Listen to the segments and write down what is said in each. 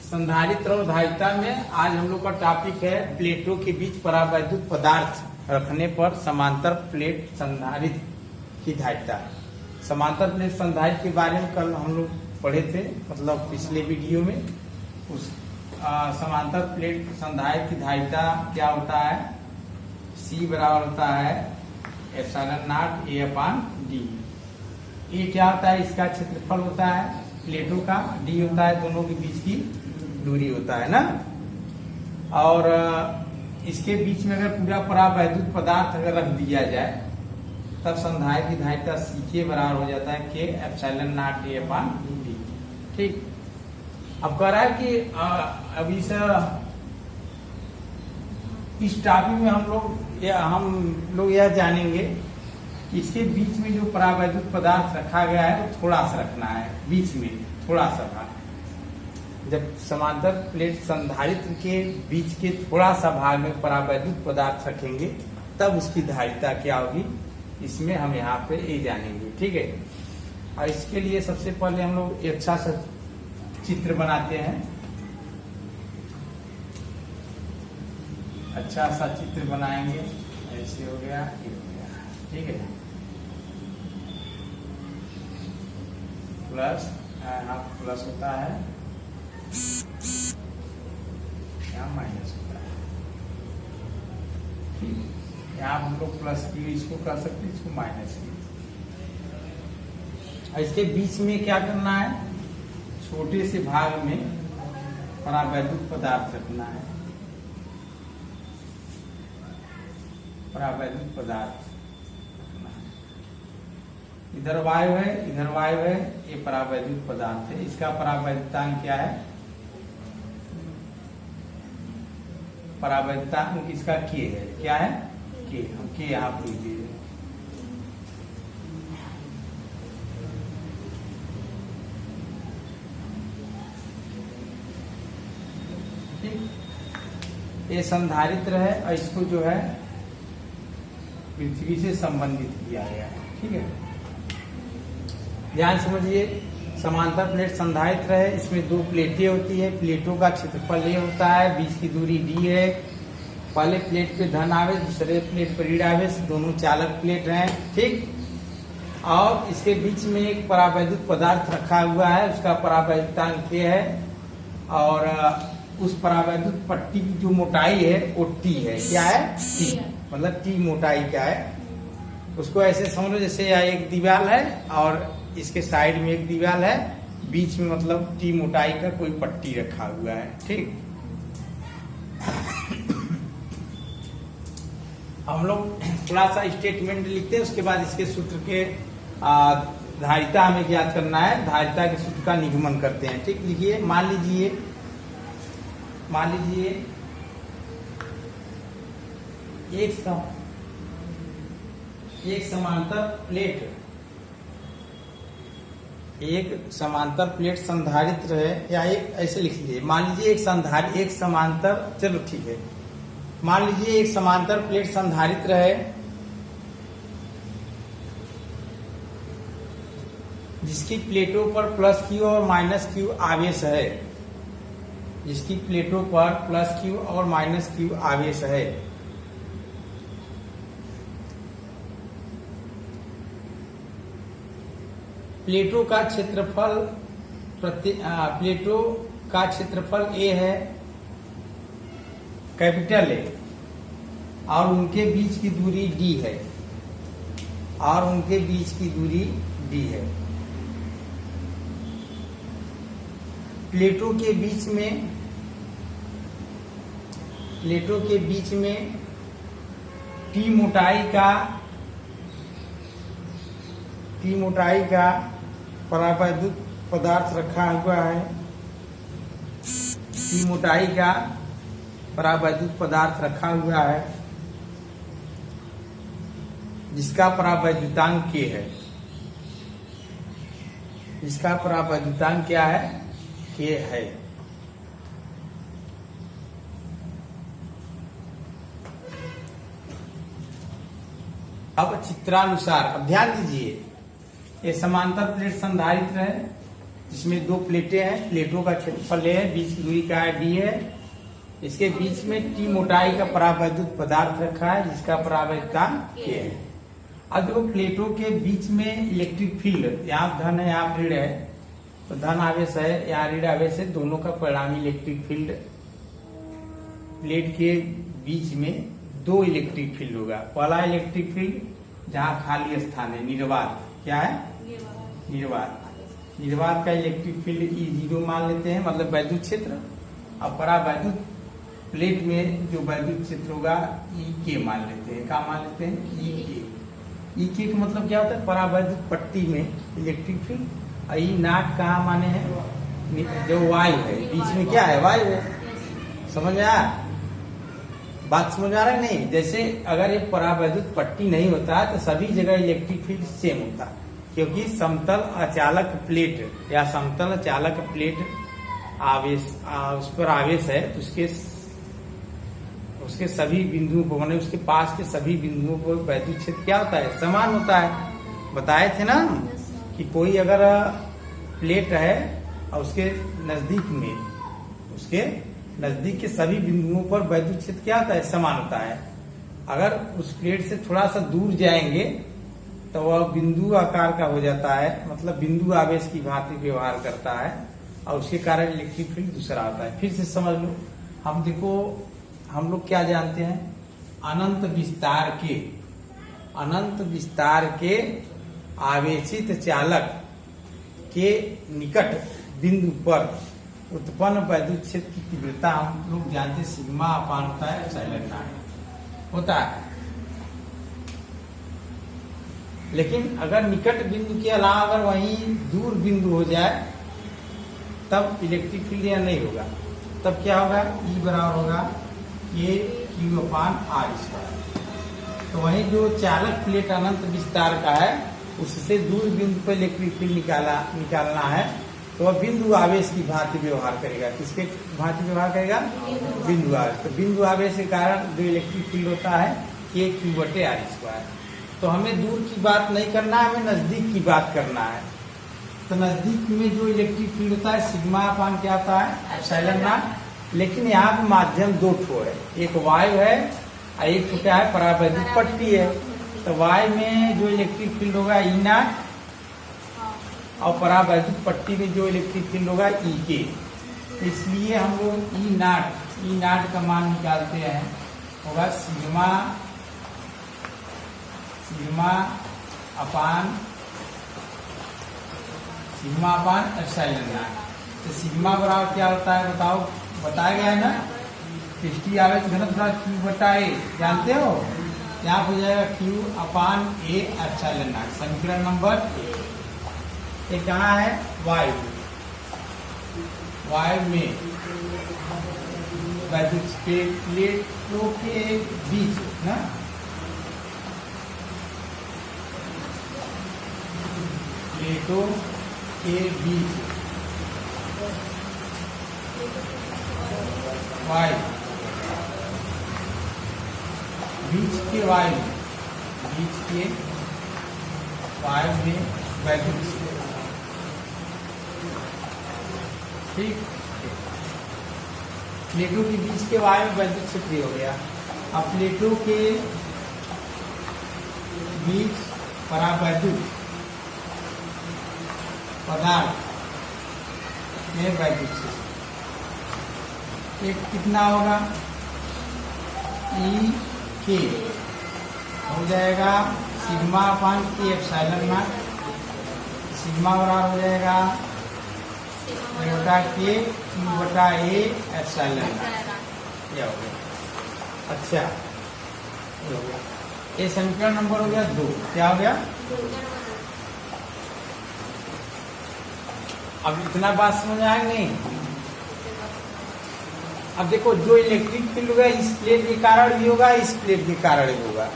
संधारित्र और धारिता में आज हम लोग का टॉपिक है प्लेटों के बीच परावैद्युत पदार्थ रखने पर समांतर प्लेट संधारित्र की धारिता। समांतर प्लेट संधारित्र के बारे में कल हम लोग पढ़े थे, मतलब पिछले वीडियो में। उस समांतर प्लेट संधारित्र की धारिता क्या होता है? C बराबर होता है एप्सिलॉन नॉट A/D। ये क्या होता है? इसका क्षेत्रफल होता है प्लेटों का, D होता है दोनों के बीच की दूरी होता है ना। और इसके बीच में अगर पूरा परावैद्युत पदार्थ अगर रख दिया जाए तब संधारित्र की धारिता C के बराबर हो जाता है K एप्सिलॉन नॉट A/D। ठीक, अब कह रहा है कि अभी से इस टॉपिक में हम लोग यह जानेंगे कि इसके बीच में जो परावैद्युत पदार्थ रखा गया है वो थोड़ा सा रखना है, बीच में थोड़ा सा भाग। जब समांतर प्लेट संधारित्र के बीच के थोड़ा सा भाग में परावैद्युत पदार्थ रखेंगे तब उसकी धारिता क्या होगी, इसमें हम यहाँ पे ये जानेंगे। ठीक है, और इसके लिए सबसे पहले हम लोग एक अच्छा सा चित्र बनाते हैं। अच्छा सा चित्र बनाएंगे, ऐसे हो गया, ये हो गया। ठीक है, प्लस यहाँ प्लस होता है, यहाँ माइनस होता है। ठीक, यहाँ हम लोग प्लस की इसको कर सकते हैं, इसको माइनस की। इसके बीच में क्या करना है? छोटे से भाग में परावैद्युत पदार्थ रखना है। परावैद्युत पदार्थ रखना है। इधर वायु है, इधर वायु है, ये परावैद्युत पदार्थ है। इसका परावैद्युतांक क्या है? परावैद्युतांक इसका K है। क्या है? K। हम K यहाँ पर लिख दीजिए। ये संधारित्र है और इसको जो है पृथ्वी से संबंधित किया गया है। ठीक है, ध्यान समझिए। समांतर प्लेट संधारित्र है, इसमें दो प्लेटें होती है। प्लेटों का क्षेत्रफल A होता है, बीच की दूरी D है। पहले प्लेट पे धन आवेश, दूसरे प्लेट पर ऋण आवेश, दोनों चालक प्लेट हैं। ठीक, और इसके बीच में एक परावैद्युत पदार्थ रखा हुआ है, उसका परावैद्युतांक K है। और उस परावैद्युत पट्टी की जो मोटाई है वो T है। क्या है? T, मतलब T मोटाई क्या है उसको ऐसे समझो जैसे एक दीवार है और इसके साइड में एक दीवार है, बीच में मतलब T मोटाई का कोई पट्टी रखा हुआ है। ठीक, हम लोग थोड़ा सा स्टेटमेंट लिखते हैं, उसके बाद इसके सूत्र के धारिता हमें ज्ञात करना है। धारिता के सूत्र का निगमन करते हैं। ठीक, लिखिए। मान लीजिए एक समांतर प्लेट संधारित्र है, या एक ऐसे लिख लीजिए। मान लीजिए एक समांतर, चलो ठीक है, मान लीजिए एक समांतर प्लेट संधारित्र है जिसकी प्लेटों पर प्लस Q और माइनस Q आवेश है। जिसकी प्लेटों पर प्लस Q और माइनस Q आवेश है। प्लेटों का क्षेत्रफल A है, कैपिटल A, और उनके बीच की दूरी D है, प्लेटों के बीच में T मोटाई का परावैद्युत पदार्थ रखा हुआ है। T मोटाई का परावैद्युत पदार्थ रखा हुआ है जिसका परावैद्युतांक K है। जिसका परावैद्युतांक क्या है? K है। अब चित्रानुसार अब ध्यान दीजिए, ये समांतर प्लेट संधारित्र है, जिसमें दो प्लेटें हैं, प्लेटों का क्षेत्रफल है, बीच की दूरी का है डी है, इसके बीच में टी मोटाई का परावैद्युत पदार्थ रखा है जिसका परावैद्युता के है। अब देखो प्लेटों के बीच में इलेक्ट्रिक फील्ड, यहाँ धन है यहाँ ऋण है, तो धन आवेश है यहाँ ऋण आवेश है, दोनों का परिणामी इलेक्ट्रिक फील्ड, प्लेट के बीच में दो इलेक्ट्रिक फील्ड होगा। पहला इलेक्ट्रिक फील्ड जहाँ खाली स्थान है, निर्वात, क्या है निर्वात, निर्वात का इलेक्ट्रिक फील्ड E0 मान लेते हैं, मतलब वैद्युत क्षेत्र। और परावैद्युत प्लेट में जो वैद्युत क्षेत्र होगा EK मान लेते हैं, क्या मान लेते हैं EK। EK का मतलब क्या होता है, परावैद्युत पट्टी में इलेक्ट्रिक फील्ड। और E नाट कहाँ माने हैं, जो वायु है बीच में, क्या है वायु है, समझ में आया, बात समझ आ रहा है नहीं। जैसे अगर ये परावैद्युत पट्टी नहीं होता है तो सभी जगह इलेक्ट्रिक फील्ड सेम होता, क्योंकि समतल अचालक प्लेट या समतल अचालक प्लेट आवेश उस पर आवेश है तो उसके सभी बिंदुओं को, माने उसके पास के सभी बिंदुओं को वैद्युत क्षेत्र क्या होता है, समान होता है। बताए थे ना कि कोई अगर प्लेट है और उसके नजदीक के सभी बिंदुओं पर वैद्युत क्षेत्र क्या होता है, समान होता है। अगर उस प्लेट से थोड़ा सा दूर जाएंगे तो वह बिंदु आकार का हो जाता है, मतलब बिंदु आवेश की भांति व्यवहार करता है और उसके कारण इलेक्ट्रिक फील्ड दूसरा आता है। फिर से समझ लो, हम देखो हम लोग क्या जानते हैं, अनंत विस्तार के आवेशित चालक के निकट बिंदु पर उत्पन्न वैद्युत क्षेत्र की तीव्रता हम लोग जानते हैं सिग्मा अपान होता है एप्सिलॉन नॉट होता है। लेकिन अगर निकट बिंदु के अलावा अगर वहीं दूर बिंदु हो जाए तब इलेक्ट्रिक फील्ड या नहीं होगा, तब क्या होगा, E बराबर होगा KQ अपान R²। तो वहीं जो चालक प्लेट अनंत विस्तार का है उससे दूर बिंदु पर इलेक्ट्रिक फील्ड निकालना है तो वह बिंदु आवेश की भांति व्यवहार करेगा। किसके भांति व्यवहार करेगा, बिंदु आवेश। तो बिंदु आवेश के कारण जो इलेक्ट्रिक फील्ड होता है KQ/R²। तो हमें दूर की बात नहीं करना है, हमें नजदीक की बात करना है। तो नजदीक में जो इलेक्ट्रिक फील्ड होता है सिग्मा अपान क्या होता है, एप्सिलॉन नॉट। लेकिन यहाँ पे माध्यम दो ठो है, एक वायु है और एक क्या है, परावैद्युत पट्टी है। तो वायु में जो इलेक्ट्रिक फील्ड होगा E नॉट और परावैद्युत पट्टी में जो इलेक्ट्रिक फील्ड होगा EK। इसलिए हम लोग E नॉट का मान निकालते हैं, होगा सिग्मा अपान एप्सिलॉन नॉट। तो सिग्मा बराबर क्या होता है बताओ, बताया गया है ना, पृष्ठीय आवेश घनत्व Q/A, जानते हो, यहाँ हो जाएगा Q/A एप्सिलॉन नॉट। समीकरण नंबर 1। ये कहाँ है, वायु में वैद्युत प्लेटों के बीच ना, प्लेटों के बीच वायु, बीच के वायु में वैद्युत, ठीक, प्लेटों के बीच के वायु में वैद्युत क्षेत्र हो गया। अब प्लेटों के बीच परावैद्युत पदार्थ में वैद्युत क्षेत्र एक कितना होगा, EK हो जाएगा sigma upon K epsilon not. Sigma बराबर हो जाएगा K Q/A एप्सिलॉन नॉट। ये हो गया, अच्छा ये हो गया। ये समीकरण नंबर हो गया 2। क्या हो गया, अब इतना बात समझ आए नहीं। अब देखो जो इलेक्ट्रिक फील्ड होगा इस प्लेट के कारण भी होगा, इस प्लेट के कारण भी होगा,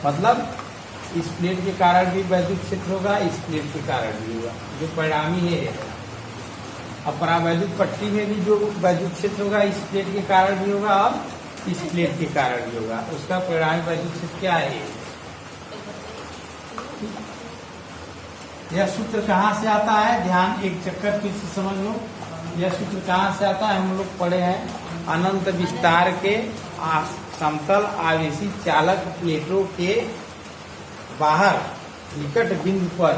मतलब इस प्लेट के कारण भी वैद्युत क्षेत्र होगा, इस प्लेट के कारण भी होगा, जो परिणामी है। अब परावैद्युत पट्टी में भी जो वैद्युत क्षेत्र होगा इस प्लेट के कारण भी होगा और इस प्लेट के कारण भी होगा, उसका परिणामी वैद्युत क्षेत्र क्या है। यह सूत्र कहाँ से आता है, ध्यान एक चक्कर फिर से समझ लो। यह सूत्र कहाँ से आता है, हम लोग पढ़े हैं अनंत विस्तार के समतल आवेशी चालक प्लेटों के बाहर निकट बिंदु पर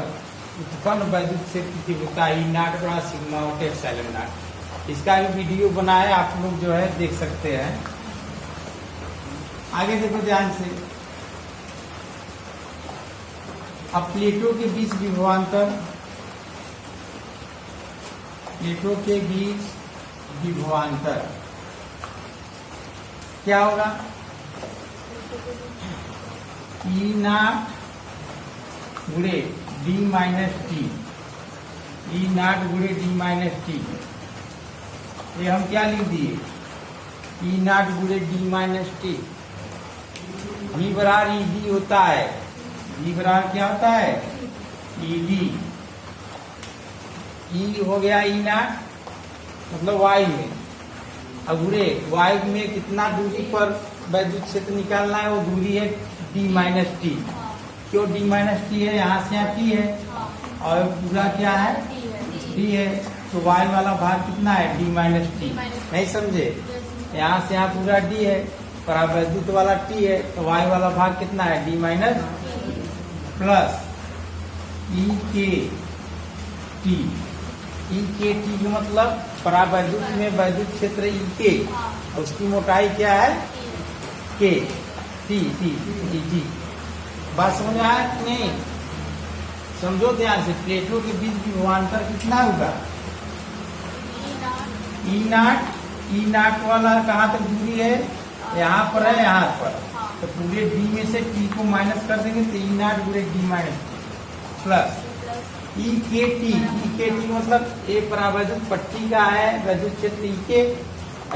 उत्पन्न वैद्युत क्षेत्र की तीव्रता ई नॉट बड़ा सिग्मा नॉट एप्सिलॉन नॉट। इसका भी वीडियो बनाया, आप लोग जो है देख सकते हैं। आगे देखो ध्यान से। अब प्लेटों के बीच विभवांतर, प्लेटों के बीच विभवांतर क्या होगा, ई नॉट गुणे D minus T, E not गुणे डी माइनस टी। ये हम क्या लिख दिए, ई नॉट गुणे डी माइनस टी। V बराबर ई डी होता है, V बराबर क्या होता है, ई डी। ई हो गया ई नॉट मतलब y में, अगुड़े y में कितना दूरी पर वैद्युत क्षेत्र निकालना है, वो दूरी है d माइनस टी। क्यों d माइनस टी है, यहाँ से यहाँ t है और पूरा क्या है d है, तो y वाला भाग कितना है d माइनस टी। नहीं समझे, यहाँ से यहाँ पूरा d है और वैद्युत वाला t है, तो y वाला भाग कितना है d माइनस प्लस ई के टी। ई के टी का मतलब परावैद्युत में वैद्युत क्षेत्र ई के, उसकी मोटाई क्या है के, टी टी टी टी। बात समझ में आया कि नहीं, समझो ध्यान से। प्लेटों के बीच विभवांतर कितना होगा, ई नॉट वाला कहाँ तक दूरी है, यहाँ पर है, यहाँ पर, तो पूरे डी में से टी को माइनस कर देंगे तो ई नॉट पूरे डी माइनस प्लस ई के टी मतलब एक परावैद्युत पट्टी का है वैद्युत क्षेत्र ई के,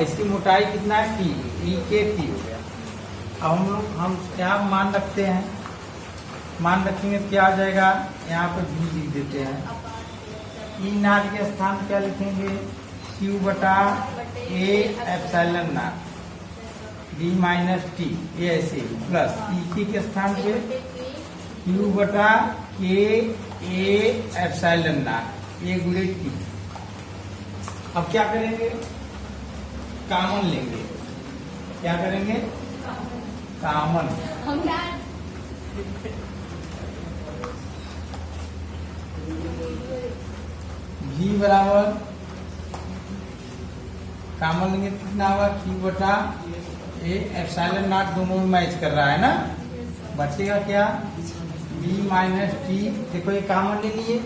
इसकी मोटाई कितना है टी, ई के टी हो गया। अब हम क्या मान रखते हैं, मान रखेंगे तो क्या आ जाएगा, यहाँ पर भी लिख देते हैं। ई नॉट के स्थान क्या लिखेंगे, क्यू बटा A epsilon not D minus T, ये ऐसे प्लस ई के स्थान पे क्यू बटा के ए एप्सिलॉन नॉट ए गुणे टी। अब क्या करेंगे, कॉमन लेंगे, क्या करेंगे कॉमन। v बराबर कॉमन लेंगे कितना होगा, क्यू बटा ए एप्सिलॉन नॉट, दोनों में मैच कर रहा है ना, बचेगा क्या b माइनस टी। देखो ये कॉमन ले लिए,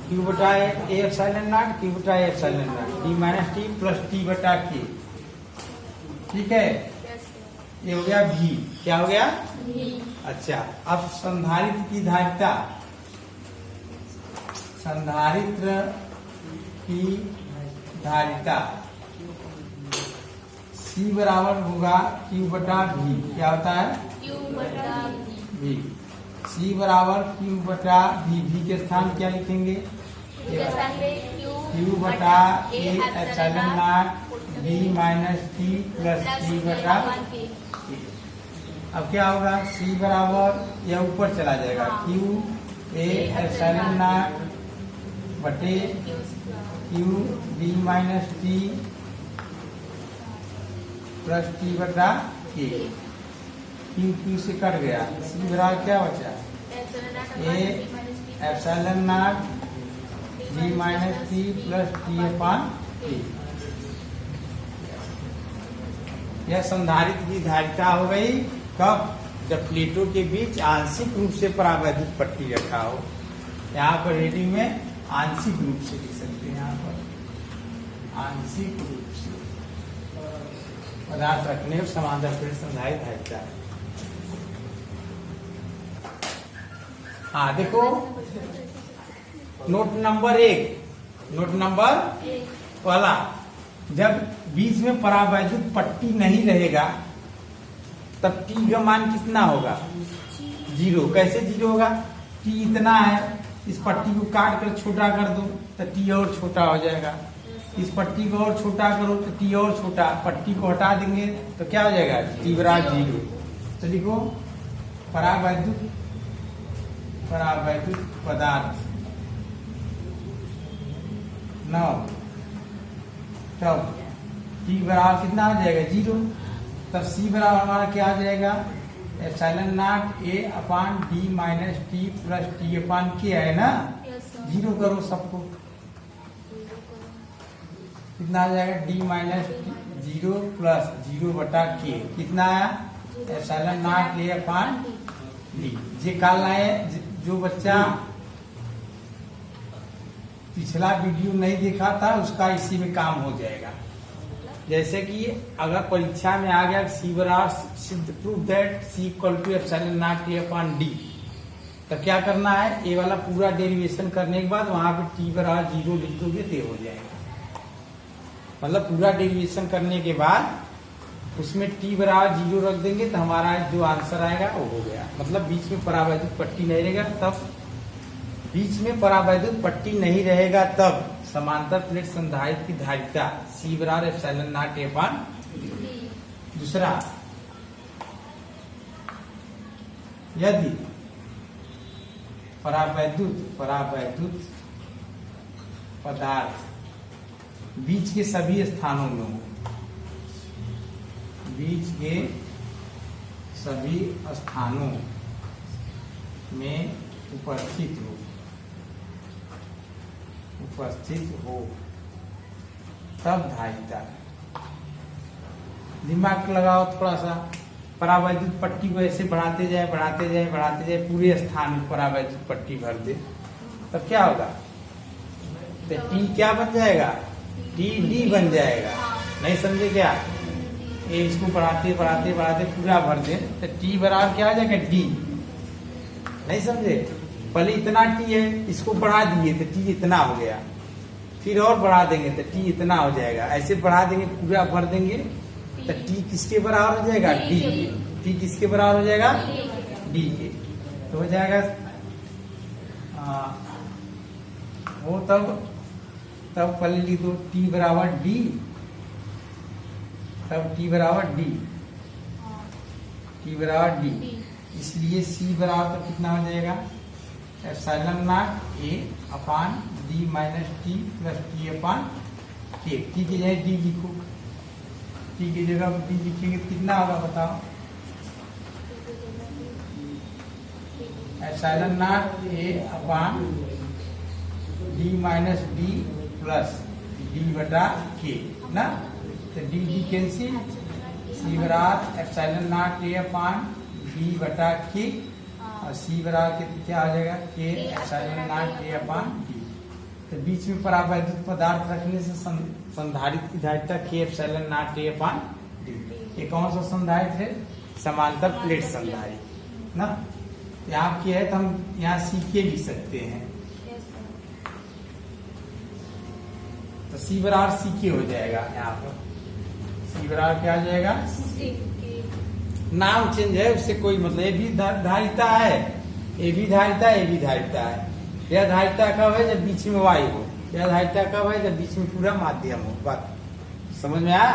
क्यू बटा ए एप्सिलॉन नॉट, क्यू बटा A epsilon not, d minus T plus T बटा के। ठीक है, ये हो गया v, क्या हो गया v। अच्छा, अब संधारित्र की धारिता, संधारित्र की धारिता C बराबर होगा Q बटा V, क्या होता है Q बटा V। C बराबर Q बटा V, V के स्थान क्या लिखेंगे, Q बटा A epsilon not V minus T plus T बटा। अब क्या होगा, C बराबर यह ऊपर चला जाएगा, Q A एप्सिलॉन नॉट बटे Q D minus T plus T बटा के। क्यू से कट गया, सी बराबर क्या बचा, A epsilon not D minus T plus T upon T. यह संधारित्र की धारिता हो गई कब, जब प्लेटों के बीच आंशिक रूप से परावैद्युत पट्टी रखा हो। यहाँ पर हेडिंग में आंशिक रूप से लिख सकते हैं, यहाँ पर आंशिक रूप से पदार्थ रखने और समांतर प्लेट संधारित धारिता। हाँ देखो, नोट नंबर 1, नोट नंबर पहला, जब बीच में परावैद्युत पट्टी नहीं रहेगा तब टी का मान कितना होगा, 0। कैसे 0 होगा, टी इतना है, इस पट्टी को काट कर छोटा कर दो तो टी और छोटा हो जाएगा, इस पट्टी को और छोटा करो तो टी और छोटा, पट्टी को हटा देंगे तो क्या हो जाएगा, टी बराबर 0। तो लिखो परावैद्युत पदार्थ 9, तब टी बराबर कितना आ जाएगा 0। तब सी बराबर हमारा क्या आ जाएगा epsilon naught A upon D minus T plus T upon K है ना। 0 करो सबको, कितना आ जाएगा डी माइनस 0 प्लस 0 बटा के कितना आया epsilon naught A upon D. ये कल आए जो बच्चा पिछला वीडियो नहीं देखा था उसका इसी में काम हो जाएगा। जैसे कि अगर परीक्षा में आ गया सी बराबर सिद्ध prove that C equal to epsilon naught A upon D, तो क्या करना है ए वाला पूरा डेरिवेशन करने के बाद वहां पे टी बराबर 0 लिख दोगे तो हो जाएगा। मतलब पूरा डेरिवेशन करने के बाद उसमें टी बराबर 0 रख देंगे तो हमारा जो आंसर आएगा वो हो गया। मतलब बीच में परावैद्युत पट्टी नहीं रहेगा, तब बीच में परावैद्युत पट्टी नहीं रहेगा तब समांतर प्लेट संधारित्र की धारिता सी बराबर epsilon naught A upon D. दूसरा, यदि परावैद्युत पदार्थ बीच के सभी स्थानों में हो, बीच के सभी स्थानों में उपस्थित हो तब धारिता। दिमाग लगाओ थोड़ा सा, परावैद्युत पट्टी को ऐसे बढ़ाते जाए पूरे स्थान में परावैद्युत पट्टी भर दे, तब क्या होगा तो टी क्या बन जाएगा टी डी बन जाएगा। नहीं समझे क्या, ये इसको बढ़ाते पूरा भर दे तो टी बराबर क्या आ जाएगा डी। नहीं समझे, पहले इतना टी है इसको बढ़ा दिए तो टी इतना हो गया, फिर और बढ़ा देंगे तो टी इतना हो जाएगा, ऐसे बढ़ा देंगे पूरा भर देंगे तो टी किसके बराबर हो जाएगा डी के। टी किसके बराबर हो जाएगा डी के, तो हो जाएगा वो तब पहले लिख दो टी बराबर डी, तब टी बराबर डी, टी बराबर डी। इसलिए सी बराबर तो कितना हो जाएगा epsilon naught A upon D minus T plus T upon K. टी की जगह डी लिखो, टी की जगह डी लिखेंगे कितना होगा बताओ epsilon naught A upon D minus D plus D बटा के ना। तो डी डी कैंसिल, सी बराबर epsilon naught A upon D बटा के और सी बराबर क्या आ जाएगा के epsilon naught A upon D. तो बीच में परावैद्युत पदार्थ रखने से संधारित्र की धारिता के epsilon naught A upon D. ये कौन सा संधारित्र है समांतर प्लेट संधारित्र ना। यहाँ के है तो हम यहाँ सी के लिख सकते हैं, तो सी बराबर सी के हो जाएगा। यहाँ पर सी बराबर क्या आ जाएगा नाम चेंज है उससे कोई मतलब, ये भी धारिता है, ये भी धारिता है, ये भी धारिता है। यह धारिता कब है जब बीच में वायु हो, यह धारिता कब है जब बीच में पूरा माध्यम हो। बात समझ में आया।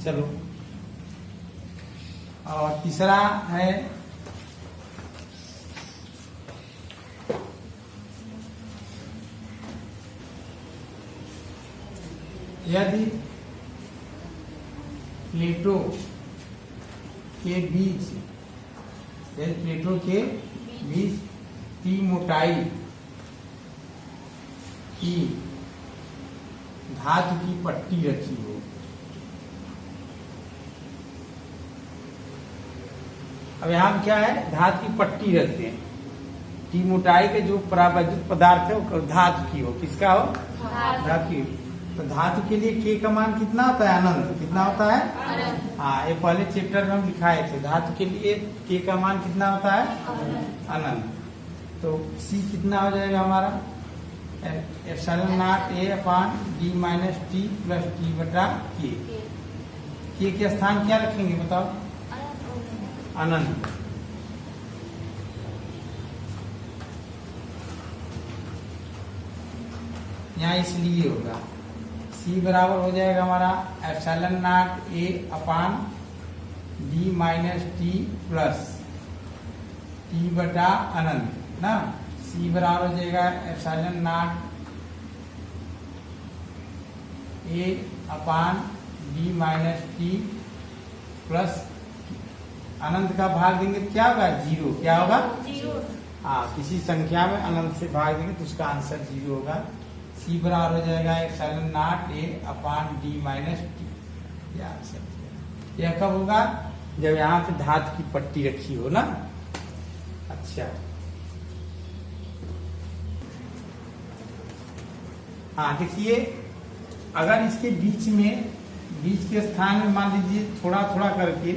चलो, और तीसरा है यदि प्लेटों के बीच की मोटाई की धातु की पट्टी रखी हो, अब यहाँ क्या है धातु की पट्टी रखते हैं। टी मोटाई के जो परावैद्युत पदार्थ है वो धातु की हो, किसका हो धातु की। तो धातु के लिए के का मान कितना होता है अनंत, कितना होता है हाँ, ये पहले चैप्टर में हम दिखाए थे। धातु के लिए के का मान कितना होता है अनंत। तो सी कितना हो जाएगा हमारा epsilon naught A upon D minus T plus T बटा के स्थान क्या रखेंगे बताओ अनंत। यहाँ इसलिए होगा सी बराबर हो जाएगा हमारा epsilon naught A upon D minus T plus T बटा अनंत ना। सी बराबर हो जाएगा epsilon naught A upon D minus T plus अनंत का भाग देंगे तो क्या होगा? 0। क्या होगा? 0। हाँ, किसी संख्या में अनंत से भाग देंगे तो उसका आंसर 0 होगा। सी बराबर हो जाएगा epsilon naught A upon D minus T. यह आंसर। यह कब होगा? जब यहाँ पे धातु की पट्टी रखी हो ना। अच्छा, हाँ देखिए, अगर इसके बीच के स्थान में मान लीजिए थोड़ा थोड़ा करके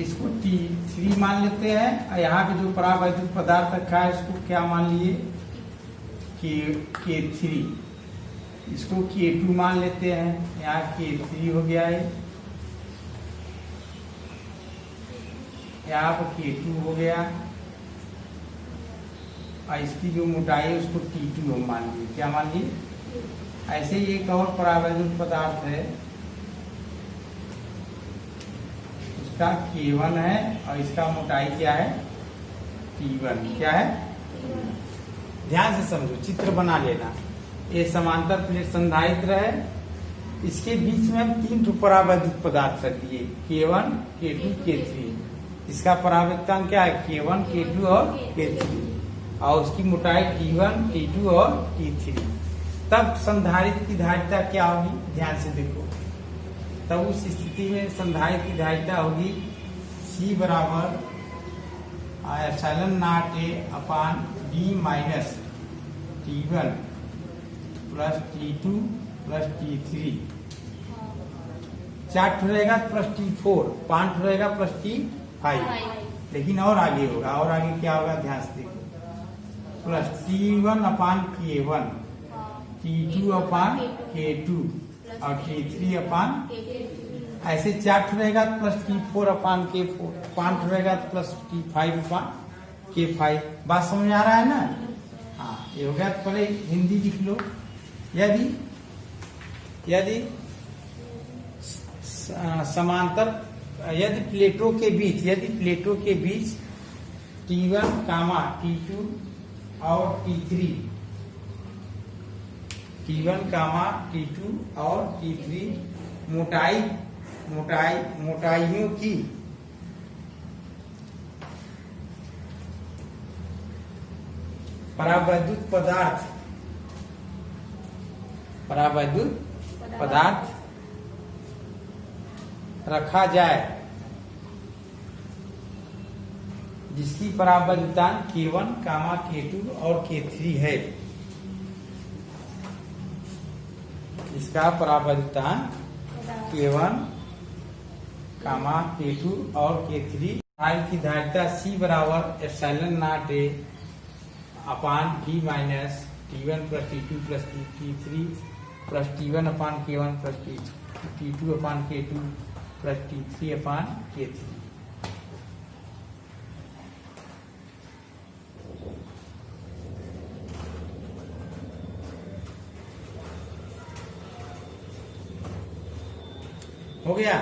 इसको T3 मान लेते हैं, और यहाँ पे जो परावैद्युत पदार्थ रखा है इसको क्या मान लिए? K3। इसको K2 मान लेते हैं, यहाँ K3 हो गया है, यहाँ पर K2 हो गया, और इसकी जो मोटाई है उसको T2 हम मान लिए। क्या मान लिए? ऐसे ही एक और परावैद्युत पदार्थ है, उसका K1 है और इसका मोटाई क्या है? T1। क्या है? ध्यान से समझो, चित्र बना लेना। ये समांतर प्लेट संधारित्र है, इसके बीच में हम 3 परावैद्युत पदार्थ रख दिए, K1, K2, K3। इसका परावैद्युतांक क्या है? K1, K2 और K3, और उसकी मोटाई T1, T2 और T3। तब संधारित्र की धारिता क्या होगी? ध्यान से देखो। तब उस स्थिति में संधारित्र की धारिता होगी C बराबर epsilon naught A upon D minus T1 plus T2 plus T3। 4 रहेगा प्लस T4, 5 रहेगा प्लस T5। लेकिन और आगे होगा, और आगे क्या होगा? ध्यान से देखो। प्लस T1 अपान K1, T2 अपान K2 और T3 अपान, ऐसे 4 रहेगा प्लस T4 अपान K4, 5 रहेगा तो प्लस T5 अपान K5। बात समझ आ रहा है ना? हाँ, ये हो गया। तो पहले हिंदी लिख लो। यदि समांतर, यदि प्लेटों के बीच T1, T2 और T3, T1, T2 और T3 मोटाइयों की परावैद्युत पदार्थ रखा जाए जिसकी परावैद्युतांक K1, K2 और K3 है। इसका परावैद्युतांक K1, K2 और K3। की धारिता C बराबर epsilon naught A upon D minus T1 plus T2 plus T3 plus T1 upon K1 plus T2 upon K2 plus T3 upon K3। हो गया।